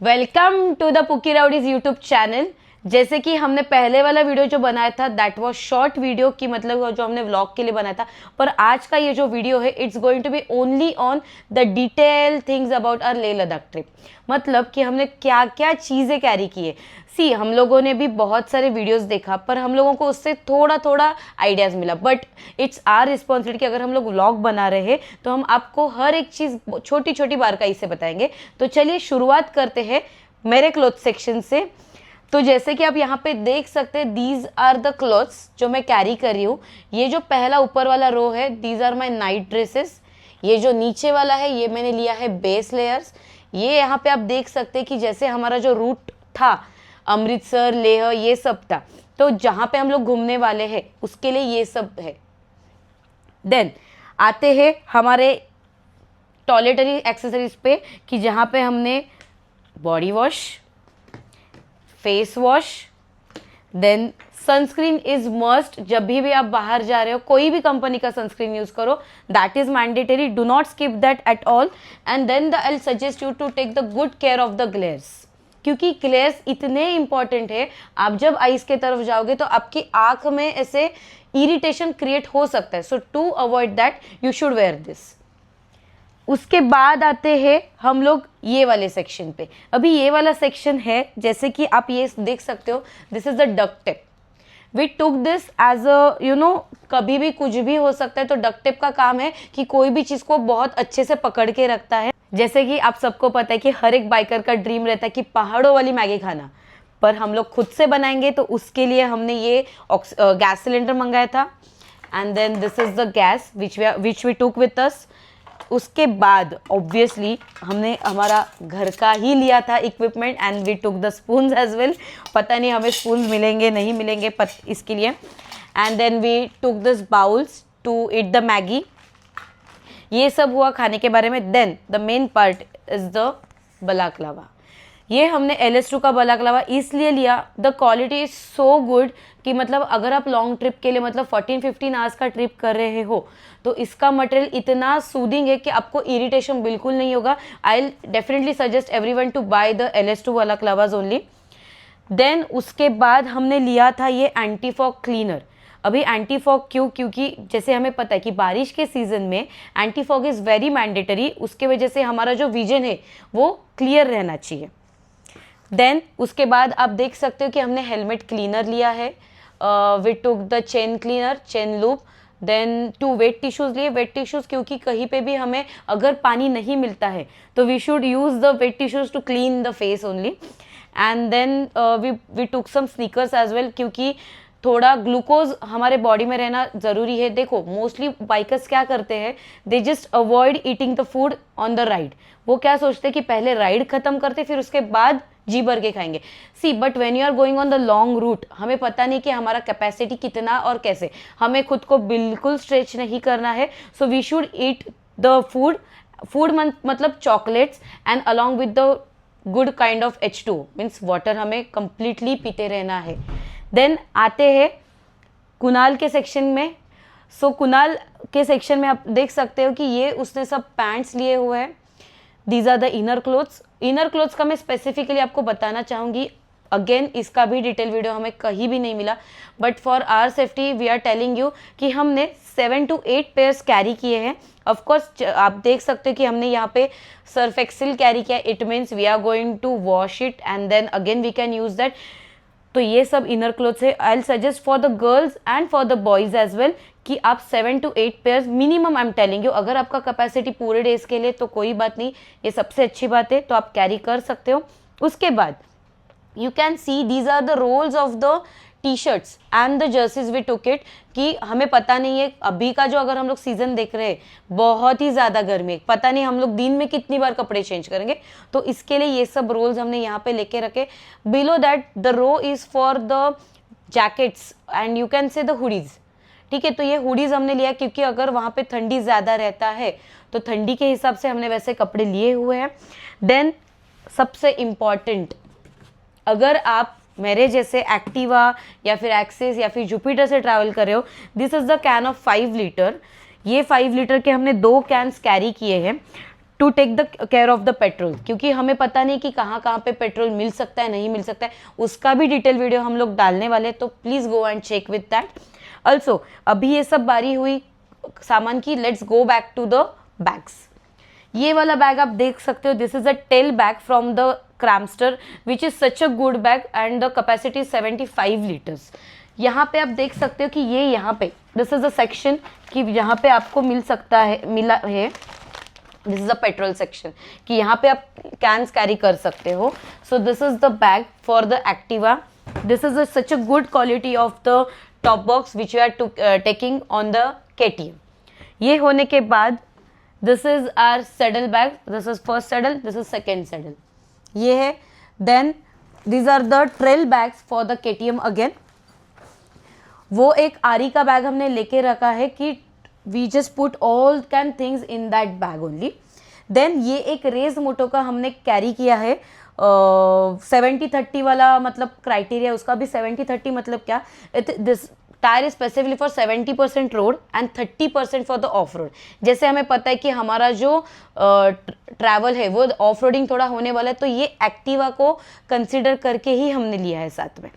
Welcome to the pookie rowdies YouTube channel. जैसे कि हमने पहले वाला वीडियो जो बनाया था दैट वाज शॉर्ट वीडियो की मतलब जो हमने व्लॉग के लिए बनाया था, पर आज का ये जो वीडियो है it's going to be only on the detail things about our Leh Ladakh trip. मतलब कि हमने क्या क्या चीज़ें कैरी की है। सी हम लोगों ने भी बहुत सारे वीडियोस देखा पर हम लोगों को उससे थोड़ा थोड़ा आइडियाज़ मिला, बट इट्स आवर रिस्पॉन्सिबिलिटी कि अगर हम लोग व्लॉग बना रहे हैं तो हम आपको हर एक चीज़ छोटी छोटी बारीकाई से बताएंगे। तो चलिए शुरुआत करते हैं मेरे क्लोथ सेक्शन से। तो जैसे कि आप यहाँ पे देख सकते हैं दीज आर द क्लॉथ्स जो मैं कैरी कर रही हूँ। ये जो पहला ऊपर वाला रो है these are my night dresses. ये जो नीचे वाला है ये मैंने लिया है बेस लेयर्स। ये यहाँ पे आप देख सकते हैं कि जैसे हमारा जो रूट था अमृतसर लेह ये सब था, तो जहाँ पे हम लोग घूमने वाले हैं उसके लिए ये सब है। देन आते हैं हमारे टॉयलेटरी एक्सेसरीज पे कि जहाँ पे हमने body wash, face wash, then sunscreen is must. जब भी आप बाहर जा रहे हो कोई भी कंपनी का सनस्क्रीन यूज करो, that is mandatory, do not skip that at all. And then I suggest you to take the good care of the glares, क्योंकि ग्लेयर्स इतने इंपॉर्टेंट है। आप जब आइस के तरफ जाओगे तो आपकी आंख में ऐसे इरिटेशन क्रिएट हो सकता है, so to avoid that you should wear this. उसके बाद आते हैं हम लोग ये वाले सेक्शन पे। अभी ये वाला सेक्शन है जैसे कि आप ये देख सकते हो, this is the duct tape. We took this as a कभी भी कुछ भी हो सकता है, तो डक्ट टेप का काम है कि कोई भी चीज़ को बहुत अच्छे से पकड़ के रखता है। जैसे कि आप सबको पता है कि हर एक बाइकर का ड्रीम रहता है कि पहाड़ों वाली मैगी खाना, पर हम लोग खुद से बनाएंगे तो उसके लिए हमने ये गैस सिलेंडर मंगाया था। And then this is the gas which we took with us. उसके बाद ऑब्वियसली हमने हमारा घर का ही लिया था equipment and we took the spoons as well. पता नहीं हमें स्पून्स मिलेंगे नहीं मिलेंगे इसके लिए। And then we took this bowls to eat the Maggi. ये सब हुआ खाने के बारे में। Then the main part is the balaclava. ये हमने LS2 का बलाक्लावा इसलिए लिया, the quality is so good कि मतलब अगर आप लॉन्ग ट्रिप के लिए मतलब 14-15 आवर्स का ट्रिप कर रहे हो तो इसका मटेरियल इतना सूदिंग है कि आपको इरिटेशन बिल्कुल नहीं होगा। I will definitely suggest everyone to buy the LS2 balaclavas only. Then उसके बाद हमने लिया था ये एंटी फॉग क्लीनर। अभी एंटी फॉग क्यों? क्योंकि जैसे हमें पता है कि बारिश के सीजन में anti fog is very mandatory, उसके वजह से हमारा जो विजन है वो क्लियर रहना चाहिए। देन उसके बाद आप देख सकते हो कि हमने हेलमेट क्लीनर लिया है। We took the chain cleaner, chain loop, then 2 wet tissues लिए। वेट टिश्यूज़ क्योंकि कहीं पे भी हमें अगर पानी नहीं मिलता है तो we should use the wet tissues to clean the face only. And then we took some sneakers as well, क्योंकि थोड़ा ग्लूकोज हमारे बॉडी में रहना ज़रूरी है। देखो मोस्टली बाइकर्स क्या करते हैं, they just avoid eating the food on the ride. वो क्या सोचते हैं कि पहले राइड खत्म करते फिर उसके बाद जी भर के खाएंगे। See but when you are going on the long route हमें पता नहीं कि हमारा कैपेसिटी कितना और कैसे, हमें खुद को बिल्कुल स्ट्रेच नहीं करना है। So we should eat the food मतलब chocolates and along with the good kind of H2 means water हमें कंप्लीटली पीते रहना है। देन आते हैं कुणाल के सेक्शन में। सो कुणाल के सेक्शन में आप देख सकते हो कि ये उसने सब पैंट्स लिए हुए हैं। These are the inner clothes. Inner clothes का मैं स्पेसिफिकली आपको बताना चाहूँगी, अगेन इसका भी डिटेल वीडियो हमें कहीं भी नहीं मिला, but for our safety we are telling you कि हमने 7 to 8 पेयर्स कैरी किए हैं। ऑफकोर्स आप देख सकते हो कि हमने यहाँ पे सर्फ एक्सेल कैरी किया, it means we are going to wash it and then again we can use that. तो ये सब इनर क्लोथ्स है। I will suggest for the girls and for the boys as well कि आप 7 to 8 pairs minimum I am telling you. अगर आपका capacity पूरे days के लिए तो कोई बात नहीं, ये सबसे अच्छी बात है, तो आप कैरी कर सकते हो। उसके बाद you can see these are the rolls of the T shirts and the jerseys we took it, कि हमें पता नहीं है अभी का जो अगर हम लोग सीजन देख रहे हैं बहुत ही ज़्यादा गर्मी है, पता नहीं हम लोग दिन में कितनी बार कपड़े चेंज करेंगे, तो इसके लिए ये सब रोल्स हमने यहाँ पे लेके रखे। Below that the row is for the jackets and you can say the hoodies. ठीक है, तो ये हुडीज़ हमने लिया क्योंकि अगर वहाँ पे ठंडी ज़्यादा रहता है तो ठंडी के हिसाब से हमने वैसे कपड़े लिए हुए हैं। देन सबसे इम्पॉर्टेंट, अगर आप मेरे जैसे एक्टिवा या फिर एक्सेस या फिर जुपिटर से ट्रैवल कर रहे हो, this is the can of 5 litre. ये 5 लीटर के हमने 2 कैन्स कैरी किए हैं। To take the care of the petrol, क्योंकि हमें पता नहीं कि कहाँ कहाँ पे पेट्रोल मिल सकता है, नहीं मिल सकता है, उसका भी डिटेल वीडियो हम लोग डालने वाले हैं, तो please go and check with that also. अभी ये सब बारी हुई सामान की, let's go back to the bags. ये वाला बैग आप देख सकते हो, this is a tail bag from the Cramster which is such a good bag and the capacity 75 litres. यहाँ पे आप देख सकते हो कि ये यहाँ पे दिस इज अ सेक्शन कि यहाँ पे आपको मिल सकता है, मिला है, this is a petrol section कि यहाँ पे आप कैंस कैरी कर सकते हो। So this is the bag for the Activa, this is such a good quality of the top box which you are taking on the KTM। ये होने के बाद this is our saddle bag, this is first saddle, this is second saddle, ये है। Then these are the trail bags for the KTM again. वो एक आरी का बैग हमने लेके रखा है कि we just put all can things in that bag only. Then ये एक रेज मोटो का हमने कैरी किया है, 70-30 वाला मतलब क्राइटेरिया उसका भी। 70-30 मतलब क्या, this tyre specifically for 70% road and 30% for the of road. जैसे हमें पता है कि हमारा जो ट्रैवल है वो ऑफ रोडिंग थोड़ा होने वाला है, तो ये एक्टिवा को कंसिडर करके ही हमने लिया है साथ में।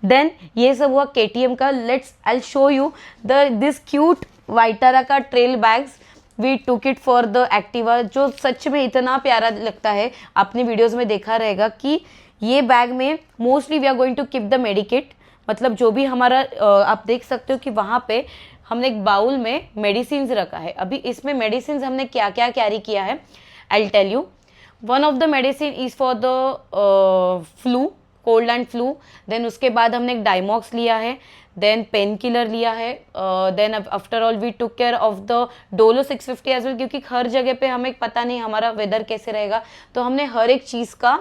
देन ये सब हुआ KTM का। Let's I show you this cute Viaterra का trail bags, we took it for the Activa, जो सच में इतना प्यारा लगता है। आपने वीडियोस में देखा रहेगा कि ये बैग में mostly we are going to keep the medicate, मतलब जो भी हमारा आप देख सकते हो कि वहाँ पे हमने एक बाउल में मेडिसिन रखा है। अभी इसमें मेडिसिन हमने क्या क्या कैरी किया है I tell you. One of the medicine is for the flu, cold and flu. Then उसके बाद हमने एक डायमॉक्स लिया है, देन पेन किलर लिया है, then after all we took care of the Dolo 650 as well, क्योंकि हर जगह पे हमें पता नहीं हमारा वेदर कैसे रहेगा, तो हमने हर एक चीज़ का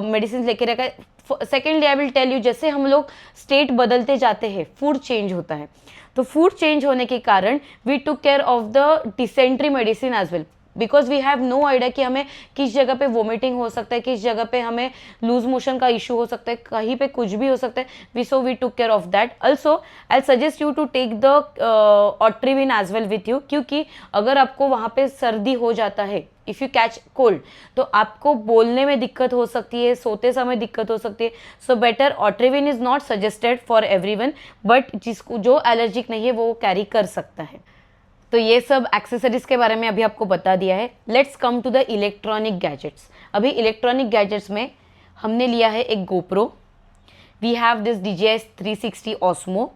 मेडिसिन लेके रखा है। Secondly I will tell you, जैसे हम लोग स्टेट बदलते जाते हैं, फूड चेंज होता है, तो फूड चेंज होने के कारण we took care of the dysentery medicine as well, because we have no idea कि हमें किस जगह पे वोमिटिंग हो सकता है, किस जगह पे हमें लूज मोशन का इशू हो सकता है, कहीं पे कुछ भी हो सकता है। We took care of that also. I suggest you to take the Otrivin as well with you, क्योंकि अगर आपको वहाँ पे सर्दी हो जाता है, इफ़ यू कैच कोल्ड, तो आपको बोलने में दिक्कत हो सकती है, सोते समय दिक्कत हो सकती है। So better Otrivin is not suggested for everyone, but जिसको जो एलर्जिक नहीं है वो कैरी कर सकता है। तो ये सब एक्सेसरीज के बारे में अभी आपको बता दिया है। Let's come to the electronic gadgets. अभी इलेक्ट्रॉनिक गैजेट्स में हमने लिया है एक GoPro, we have this DJI 360 Osmo।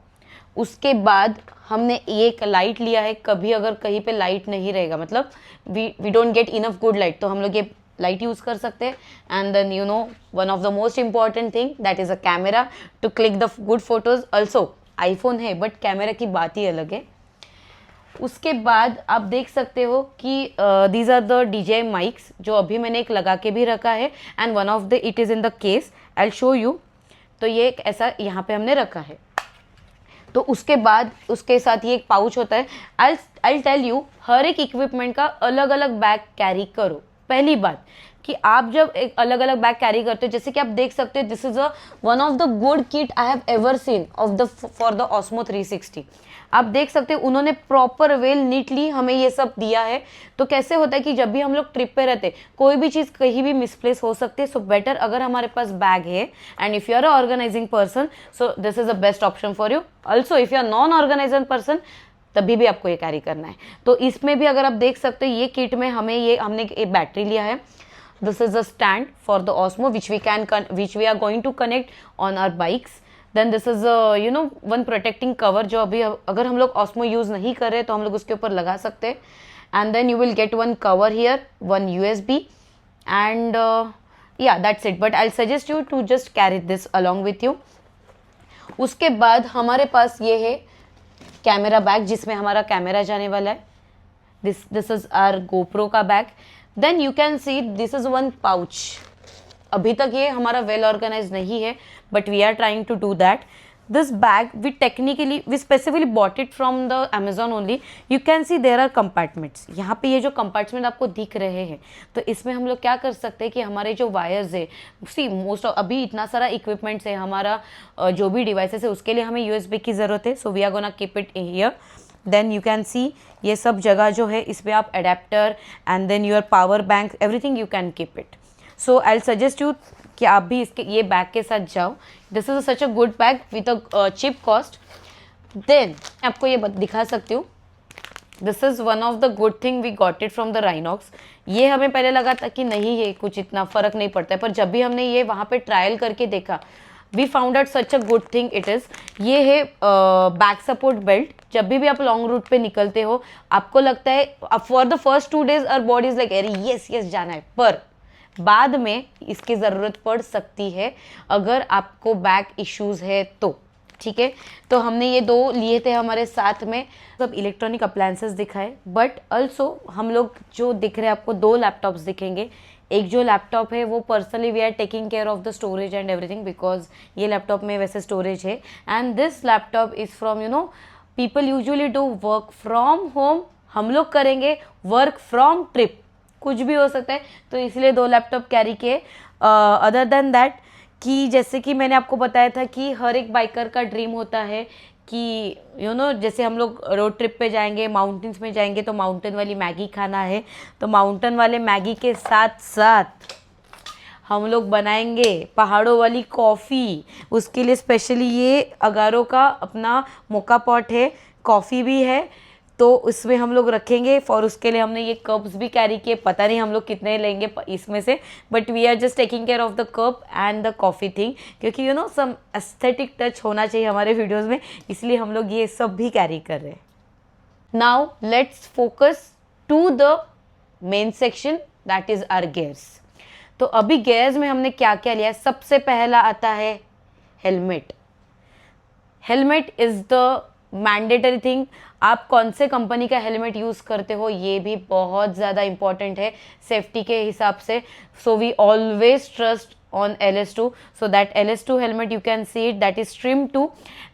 उसके बाद हमने एक लाइट लिया है, कभी अगर कहीं पे लाइट नहीं रहेगा, मतलब we don't get enough good light, तो हम लोग ये लाइट यूज़ कर सकते हैं। And then you know one of the most important thing that is a camera to click the good photos. Also iPhone है बट कैमरा की बात ही अलग है। उसके बाद आप देख सकते हो कि these are the DJI mics, जो अभी मैंने एक लगा के भी रखा है, and one of the it is in the case, I show you. तो ये एक ऐसा यहाँ पे हमने रखा है। तो उसके बाद उसके साथ ये एक पाउच होता है। आई टेल यू, हर एक इक्विपमेंट का अलग अलग बैग कैरी करो। पहली बात कि आप जब एक अलग अलग बैग कैरी करते हो, जैसे कि आप देख सकते हो, this is one of the good kit I have ever seen of the for the Osmo 360। आप देख सकते हो उन्होंने प्रॉपर वेल नीटली हमें ये सब दिया है। तो कैसे होता है कि जब भी हम लोग ट्रिप पे रहते, कोई भी चीज़ कहीं भी मिसप्लेस हो सकती है। सो बेटर अगर हमारे पास बैग है, and if you are a organizing person, so this is the best option for you. Also if you are non organizing person, तभी भी आपको ये कैरी करना है। तो इसमें भी अगर आप देख सकते हो, ये किट में हमने एक बैटरी लिया है। This is a stand for the Osmo which we are going to connect on our bikes. Then this is a one protecting cover, जो अभी अगर हम लोग Osmo यूज़ नहीं कर रहे तो हम लोग उसके ऊपर लगा सकते हैं। And then you will get one cover here, one USB, and yeah, that's it. But I'll suggest you to just carry this along with you. उसके बाद हमारे पास ये है कैमरा बैग, जिसमें हमारा कैमरा जाने वाला है। This is our GoPro का bag. Then you can see this is one pouch. अभी तक ये हमारा वेल ऑर्गेनाइज नहीं है, but we are trying to do that. This bag we specifically bought it from the Amazon only. You can see there are compartments. यहाँ पे ये जो कंपार्टमेंट आपको दिख रहे हैं, तो इसमें हम लोग क्या कर सकते हैं कि हमारे जो वायर्स है, सी मोस्ट ऑफ अभी इतना सारा इक्विपमेंट्स है, हमारा जो भी डिवाइसेस है उसके लिए हमें USB की ज़रूरत है। So we are gonna keep it here. Then you can see ये सब जगह जो है इसमें आप adapter and then your power bank everything you can keep it. So I suggest you कि आप भी इसके ये बैग के साथ जाओ. This is such a good bag with a cheap cost. देन आपको ये दिखा सकती हूँ. This is one of the good thing we got it from the Rhinox. ये हमें पहले लगा था कि नहीं ये कुछ इतना फ़र्क नहीं पड़ता है, पर जब भी हमने ये वहाँ पे ट्रायल करके देखा we found out such a good thing it is. ये है बैक सपोर्ट बेल्ट. जब भी आप लॉन्ग रूट पे निकलते हो आपको लगता है for the first 2 days our body is like अरे यस यस जाना है, पर बाद में इसकी ज़रूरत पड़ सकती है अगर आपको बैक इश्यूज़ है तो. ठीक है, तो हमने ये 2 लिए थे हमारे साथ में. सब इलेक्ट्रॉनिक अप्लायंसेस दिखाए, बट ऑल्सो हम लोग जो दिख रहे हैं आपको 2 लैपटॉप्स दिखेंगे. एक जो लैपटॉप है वो personally we are taking care of the storage and everything because ये लैपटॉप में वैसे स्टोरेज है. And this laptop is from you know people usually do work from home. हम लोग करेंगे वर्क फ्रॉम ट्रिप, कुछ भी हो सकता है, तो इसलिए 2 लैपटॉप कैरी किए. अदर देन दैट कि जैसे कि मैंने आपको बताया था कि हर एक बाइकर का ड्रीम होता है कि यू नो जैसे हम लोग रोड ट्रिप पे जाएंगे, माउंटेन्स में जाएंगे तो माउंटेन वाली मैगी खाना है. तो माउंटेन वाले मैगी के साथ साथ हम लोग बनाएंगे पहाड़ों वाली कॉफ़ी. उसके लिए स्पेशली ये अगारो का अपना मोका पॉट है, कॉफ़ी भी है, तो उसमें हम लोग रखेंगे. फॉर उसके लिए हमने ये कप्स भी कैरी किए. पता नहीं हम लोग कितने लेंगे इसमें से, but we are just taking care of the cup and the coffee thing, क्योंकि you know some aesthetic touch होना चाहिए हमारे वीडियोज़ में, इसलिए हम लोग ये सब भी कैरी कर रहे हैं. Now let's focus to the main section that is our gears. तो अभी गियर्स में हमने क्या क्या लिया है. सबसे पहला आता है helmet. Helmet is the mandatory thing. आप कौन से कंपनी का हेलमेट यूज़ करते हो ये भी बहुत ज़्यादा इंपॉर्टेंट है सेफ्टी के हिसाब से. So we always trust on LS2. So that LS2 helmet you can see it, that is trim 2,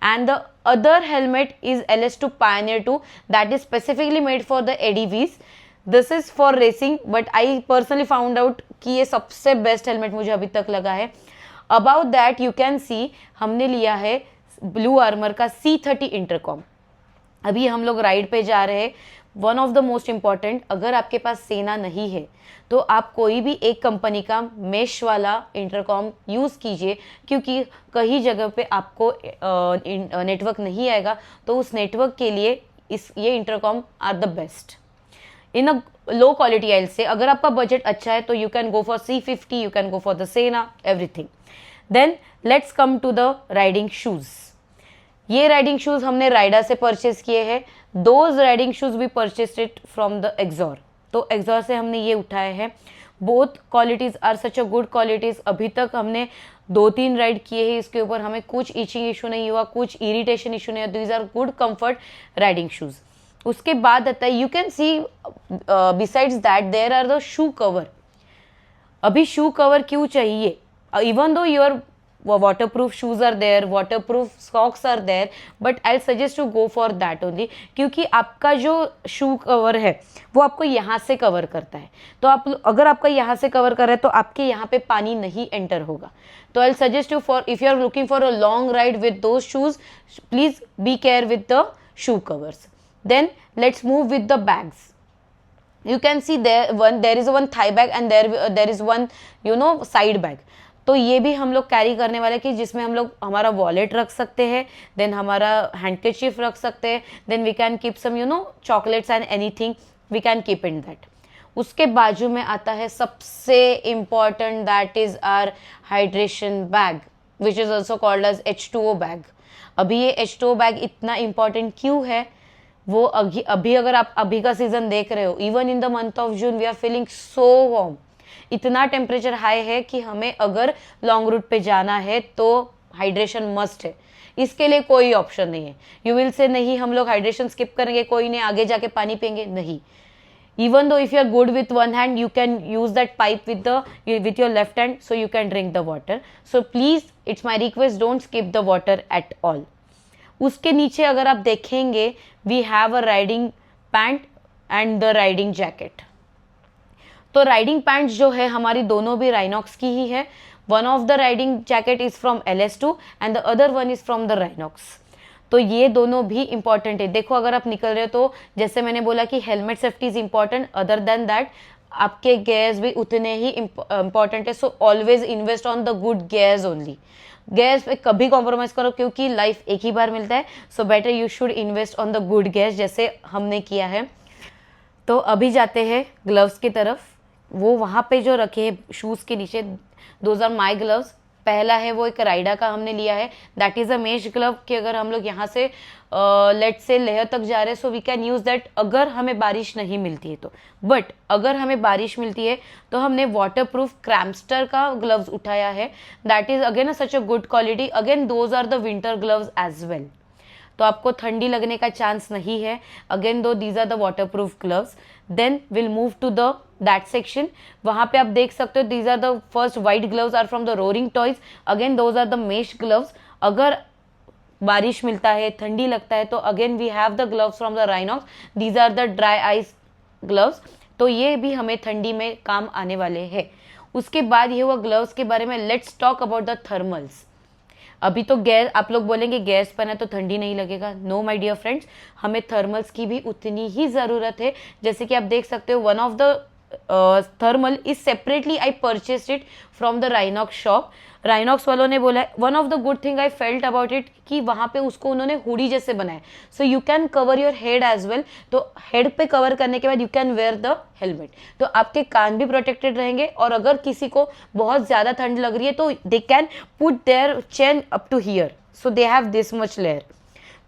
and the other helmet is LS2 Pioneer 2 that is specifically made for the ADVs. This is for racing, but I personally found out कि ये सबसे best helmet मुझे अभी तक लगा है. About that you can see हमने लिया है ब्लू आर्मर का C30 इंटरकॉम. अभी हम लोग राइड पे जा रहे हैं. One of the most important, अगर आपके पास सेना नहीं है तो आप कोई भी एक कंपनी का मेश वाला इंटरकॉम यूज़ कीजिए, क्योंकि कई जगह पे आपको नेटवर्क नहीं आएगा, तो उस नेटवर्क के लिए ये intercom are the best in a low quality. I say अगर आपका बजट अच्छा है तो you can go for C50, you can go for the Sena, everything. Then let's come to the riding shoes. ये riding shoes हमने राइडा से purchase किए हैं. दोज राइडिंग शूज़ भी purchase it from the Axor. तो एक्सॉर से हमने ये उठाए हैं. Both qualities are such a good qualities. अभी तक हमने 2-3 राइड किए हैं इसके ऊपर, हमें कुछ ईचिंग इशू नहीं हुआ, कुछ इरिटेशन इशू नहीं हुआ. These are good comfort riding shoes. उसके बाद आता है, you can see besides that there are the shoe cover. अभी शू कवर क्यों चाहिए? Even though your waterproof shoes are there, waterproof socks are there, but I'll suggest to go for that only, क्योंकि आपका जो shoe cover है वो आपको यहाँ से कवर करता है. तो आप अगर आपका यहाँ से कवर कर रहा है तो आपके यहाँ पे पानी नहीं एंटर होगा. तो I'll suggest you for if you are looking for a long ride with those shoes, please be care with the shoe covers. Then let's move with the bags. You can see there is one thigh bag and there is one side bag. तो ये भी हम लोग carry करने वाले कि जिसमें हम लोग हमारा वॉलेट रख सकते हैं, देन हमारा हैंडकरचीफ रख सकते हैं, then we can keep some chocolates and anything we can keep in that. उसके बाजू में आता है सबसे important, that is our hydration bag which is also called as H2O bag. अभी ये H2O बैग इतना इम्पॉर्टेंट क्यों है वो अभी अगर आप अभी का सीजन देख रहे हो, even in the month of June we are feeling so warm. इतना टेम्परेचर हाई है कि हमें अगर लॉन्ग रूट पे जाना है तो हाइड्रेशन मस्ट है. इसके लिए कोई ऑप्शन नहीं है. यू विल से नहीं हम लोग हाइड्रेशन स्किप करेंगे, कोई नहीं आगे जाके पानी पियेंगे, नहीं. Even though if you are good with one hand you can use that pipe with your left hand, so you can drink the water. So please it's my request, don't skip the water at all. उसके नीचे अगर आप देखेंगे we have a riding pant and the riding jacket. तो riding pants जो है हमारी दोनों भी राइनॉक्स की ही है. One of the riding jacket is from LS2 and the other one is from the Rhinox. तो ये दोनों भी इंपॉर्टेंट है। देखो अगर आप निकल रहे हो तो जैसे मैंने बोला कि helmet safety is important, other than that आपके गेयर्स भी उतने ही इंपॉर्टेंट है। So always invest on the good gears only. Gears पे कभी कॉम्प्रोमाइज करो क्योंकि लाइफ एक ही बार मिलता है। So better you should invest on the good gears जैसे हमने किया है। तो अभी जाते हैं ग्लव्स की तरफ। वो वहाँ पे जो रखे हैं शूज़ के नीचे, दोज आर माई ग्लव्स। पहला है वो एक राइडा का हमने लिया है, that is a mesh glove कि अगर हम लोग यहाँ से लेट से लेह तक जा रहे हैं so we can use that अगर हमें बारिश नहीं मिलती है तो। बट अगर हमें बारिश मिलती है तो हमने वाटर प्रूफ क्रैम्स्टर का ग्लव्स उठाया है, that is again such a good quality. Again those are the winter gloves as well, तो आपको ठंडी लगने का चांस नहीं है। Again though these are the waterproof gloves. Then will move to the that section. वहाँ पे आप देख सकते हो these are the first white gloves are from the Roaring Toys. Again those are the mesh gloves. अगर बारिश मिलता है, ठंडी लगता है तो again we have the gloves from the Rynox, these are the dry ice gloves. तो ये भी हमें ठंडी में काम आने वाले हैं। उसके बाद ये हुआ ग्लव्स के बारे में। Let's talk about the thermals. अभी तो गैस, आप लोग बोलेंगे गैस पहना तो ठंडी नहीं लगेगा। नो माय डियर फ्रेंड्स, हमें थर्मल्स की भी उतनी ही ज़रूरत है। जैसे कि आप देख सकते हो one of the thermal is separately I purchased it from the Rynox shop. Rynox वालों ने बोला है, one of the good thing I felt about it कि वहाँ पे उसको उन्होंने हुडी जैसे बनाया, so you can cover your head as well. तो हेड पे कवर करने के बाद you can wear the helmet, तो आपके कान भी प्रोटेक्टेड रहेंगे। और अगर किसी को बहुत ज़्यादा ठंड लग रही है तो they can put their chain up to here, so they have this much layer.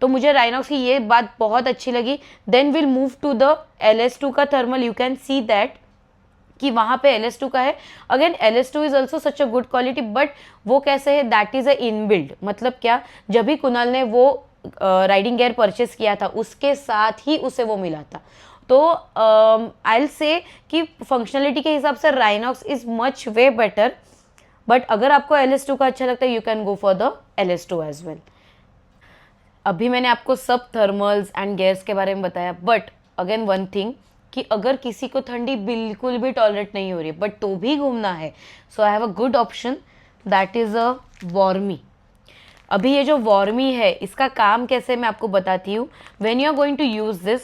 तो मुझे राइनॉक्स की ये बात बहुत अच्छी लगी। Then will move to the LS2 का thermal. You can see that कि वहाँ पे LS2 का है। Again LS2 is also such a good quality, but वो कैसे है, दैट इज अ इनबिल्ड। मतलब क्या, जब भी कुणाल ने वो राइडिंग गेयर परचेस किया था उसके साथ ही उसे वो मिला था। तो आई विल से कि फंक्शनलिटी के हिसाब से Rynox is much way better, but अगर आपको LS2 का अच्छा लगता है you can go for the LS2 as well. अभी मैंने आपको सब थर्मल्स एंड गेयर्स के बारे में बताया, बट अगेन वन थिंग कि अगर किसी को ठंडी बिल्कुल भी टॉलरेट नहीं हो रही है बट तो भी घूमना है, so I have a good option, that is a warmer. अभी ये जो वॉर्मी है इसका काम कैसे मैं आपको बताती हूँ। When you are going to use this,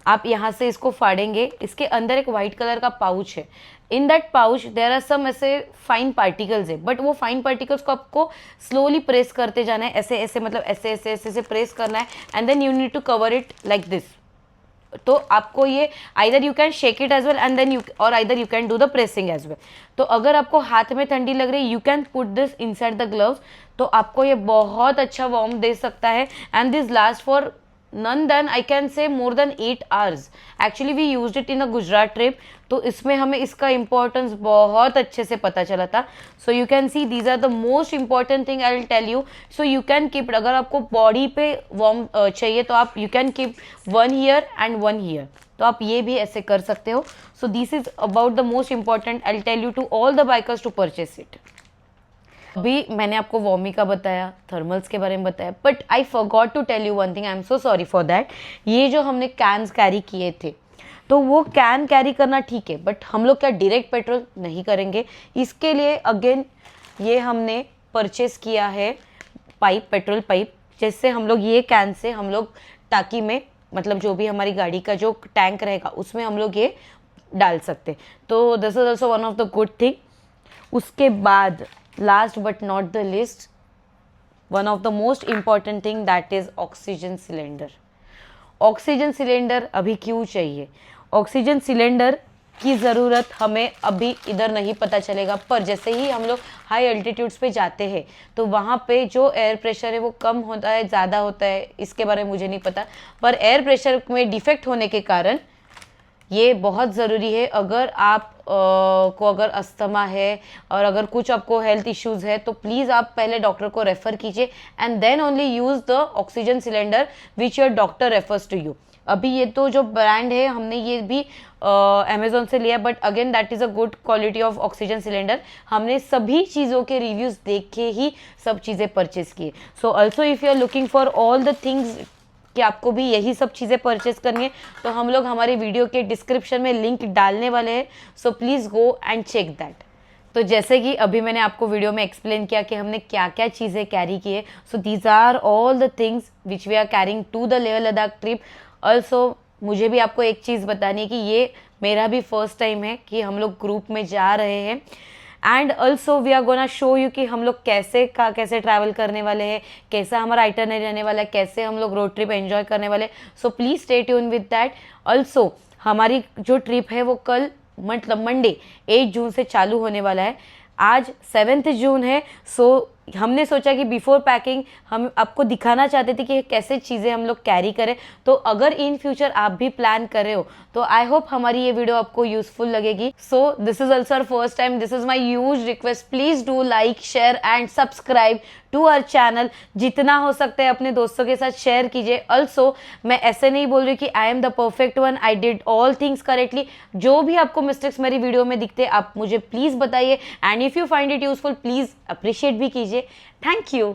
आप यहाँ से इसको फाड़ेंगे, इसके अंदर एक वाइट कलर का पाउच है। In that pouch there are some ऐसे फाइन पार्टिकल्स है, बट वो फाइन पार्टिकल्स को आपको स्लोली प्रेस करते जाना है, ऐसे ऐसे, मतलब ऐसे ऐसे ऐसे ऐसे प्रेस करना है, and then you need to cover it like this. तो आपको ये either you can shake it as well and then you, or either you can do the pressing as well. तो अगर आपको हाथ में ठंडी लग रही है you can put this inside the gloves, तो आपको ये बहुत अच्छा वार्म दे सकता है। And this last for none then I can say more than 8 hours. Actually we used it in a Gujarat trip, तो इसमें हमें इसका इम्पोर्टेंस बहुत अच्छे से पता चला था। So you can see these are the most important thing I will tell you. So you can keep, अगर आपको बॉडी पे वार्म चाहिए तो आप you can keep 1 here and 1 here, तो आप ये भी ऐसे कर सकते हो। So this is about the most important, I will tell you to all the bikers to purchase it. अभी मैंने आपको वॉर्मी का बताया, थर्मल्स के बारे में बताया, but I forgot to tell you one thing, I am so sorry for that. ये जो हमने कैन्स कैरी किए थे, तो वो कैन कैरी करना ठीक है, बट हम लोग क्या डायरेक्ट पेट्रोल नहीं करेंगे। इसके लिए अगेन ये हमने परचेस किया है पाइप, पेट्रोल पाइप, जिससे हम लोग ये कैन से हम लोग टाकी में, मतलब जो भी हमारी गाड़ी का जो टैंक रहेगा उसमें हम लोग ये डाल सकते। तो this is also one of the good thing. उसके बाद last but not the least, one of the most important thing, that is oxygen cylinder. Oxygen cylinder अभी क्यों चाहिए? ऑक्सीजन सिलेंडर की ज़रूरत हमें अभी इधर नहीं पता चलेगा, पर जैसे ही हम लोग हाई एल्टीट्यूड्स पे जाते हैं तो वहाँ पे जो एयर प्रेशर है वो कम होता है, ज़्यादा होता है, इसके बारे में मुझे नहीं पता, पर एयर प्रेशर में डिफेक्ट होने के कारण ये बहुत ज़रूरी है। अगर आप को अगर अस्थमा है और अगर कुछ आपको हेल्थ इश्यूज़ है तो प्लीज़ आप पहले डॉक्टर को रेफ़र कीजिए and then only use the oxygen cylinder which your doctor refers to you. अभी ये तो जो ब्रांड है हमने ये भी अमेजोन से लिया, but again that is a good quality of oxygen cylinder. हमने सभी चीज़ों के रिव्यूज़ देख के ही सब चीज़ें परचेज़ किए। So also if you are looking for all the things कि आपको भी यही सब चीज़ें परचेस करनी है, तो हम लोग हमारे वीडियो के डिस्क्रिप्शन में लिंक डालने वाले हैं, so please go and check that. तो जैसे कि अभी मैंने आपको वीडियो में एक्सप्लेन किया कि हमने क्या क्या चीज़ें कैरी की है, so these are all the things which we are carrying to the Leh Ladakh trip. Also मुझे भी आपको एक चीज़ बतानी है कि ये मेरा भी फर्स्ट टाइम है कि हम लोग ग्रुप में जा रहे हैं, and also we are gonna show you कि हम लोग कैसे ट्रैवल करने वाले हैं, कैसा हमारा आइटनरी रहने वाला है, कैसे हम लोग रोड ट्रिप एंजॉय करने वाले। So please stay tune with that. Also हमारी जो ट्रिप है वो कल मतलब मंडे 8 जून से चालू होने वाला है। आज 7 जून है, सो हमने सोचा कि बिफोर पैकिंग हम आपको दिखाना चाहते थे कि कैसे चीज़ें हम लोग कैरी करें। तो अगर इन फ्यूचर आप भी प्लान कर रहे हो तो आई होप हमारी ये वीडियो आपको यूजफुल लगेगी। So this is also our first time, this is my huge request, please do like share and subscribe to our channel. जितना हो सकता है अपने दोस्तों के साथ शेयर कीजिए। ऑल्सो मैं ऐसे नहीं बोल रही कि I am the perfect one, I did all things correctly. जो भी आपको मिस्टेक्स मेरी वीडियो में दिखते आप मुझे प्लीज बताइए, and if you find it useful please appreciate भी कीजिए। Thank you.